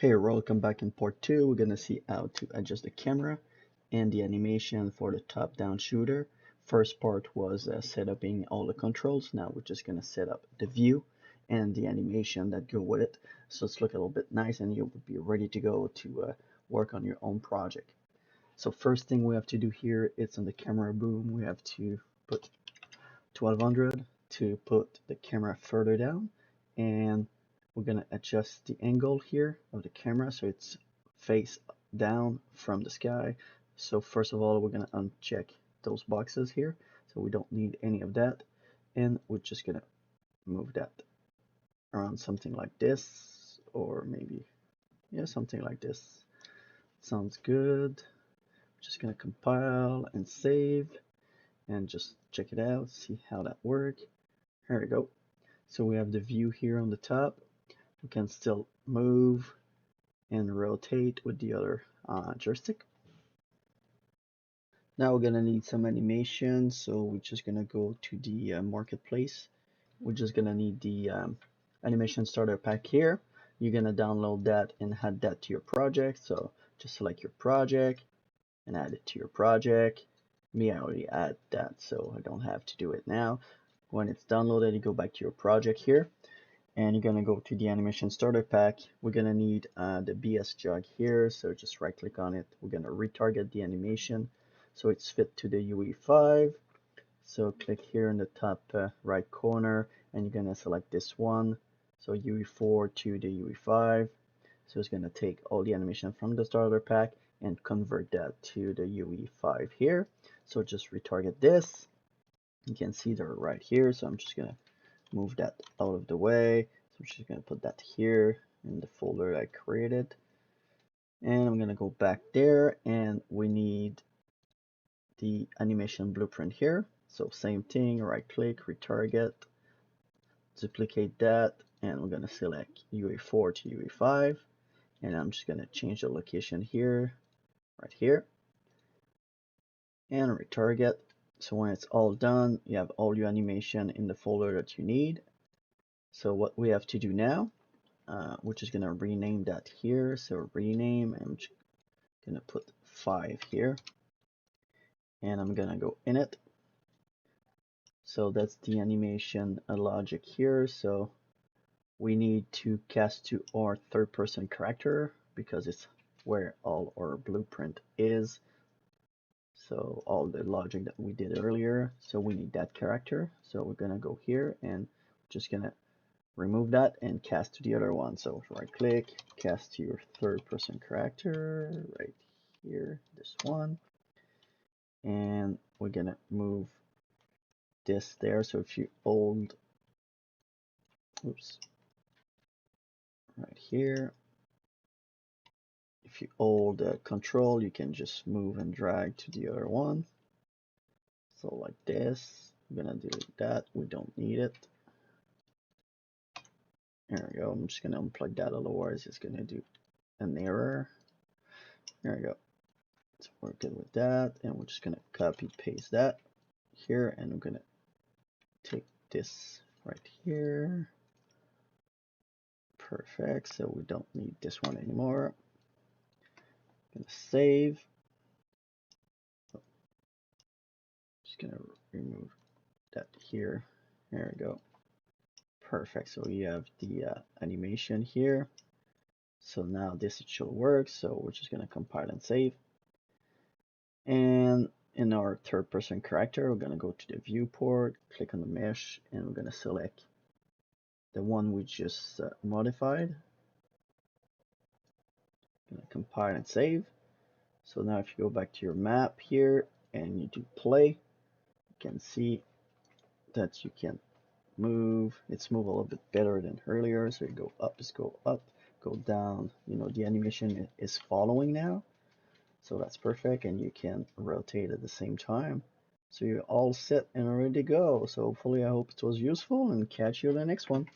Hey, welcome back. In part 2, we're going to see how to adjust the camera and the animation for the top-down shooter. First part was setting all the controls. Now we're just going to set up the view and the animation that go with it. So it's look a little bit nice and you'll be ready to go to work on your own project. So first thing we have to do here, it's on the camera boom. We have to put 1200 to put the camera further down, and we're going to adjust the angle here of the camera so it's face down from the sky. So first of all, we're going to uncheck those boxes here, so we don't need any of that, and we're just going to move that around something like this, or maybe something like this. Sounds good. Just going to compile and save and just check it out, see how that works. Here we go. So we have the view here on the top. We can still move and rotate with the other joystick. Now we're gonna need some animation, so we're just gonna go to the marketplace. We're just gonna need the animation starter pack here. You're gonna download that and add that to your project. So just select your project and add it to your project. Me, I already add that, so I don't have to do it now. When it's downloaded, you go back to your project here, and you're gonna go to the animation starter pack. We're gonna need the BS jog here, so just right click on it. We're gonna retarget the animation so it's fit to the UE5. So click here in the top right corner, and you're gonna select this one, so UE4 to the UE5. So it's gonna take all the animation from the starter pack and convert that to the UE5 here. So just retarget this. You can see they're right here, so I'm just gonna move that out of the way. So I'm just gonna put that here in the folder I created, and I'm gonna go back there, and we need the animation blueprint here. So same thing, right click, retarget, duplicate that, and we're gonna select UE4 to UE5, and I'm just gonna change the location here, right here, and retarget. So when it's all done, you have all your animation in the folder that you need. So what we have to do now, we're just gonna rename that here. So rename, I'm just gonna put 5 here, and I'm gonna go in it. So that's the animation logic here. So we need to cast to our third-person character because it's where all our blueprint is. So all the logic that we did earlier, so we need that character. So we're gonna go here and just gonna remove that and cast to the other one. So right click, cast to your third-person character right here, this one, and we're gonna move this there. So if you hold, oops, right here, if you hold control, you can just move and drag to the other one. So like this, I'm gonna do that. We don't need it. There we go. I'm just gonna unplug that, otherwise it's gonna do an error. There we go. So we're good with that, and we're just gonna copy paste that here, and I'm gonna take this right here. Perfect. So we don't need this one anymore. I'm gonna save. Just gonna remove that here. There we go. Perfect. So we have the animation here. So now this should work. So we're just gonna compile and save. And in our third-person character, we're gonna go to the viewport, click on the mesh, and we're gonna select the one we just modified. Gonna compile and save. So now if you go back to your map here and you do play, you can see that you can move. It's move a little bit better than earlier. So you go up, just go up, go down. You know, the animation is following now. So that's perfect, and you can rotate at the same time. So you're all set and ready to go. So hopefully I hope it was useful, and catch you in the next one.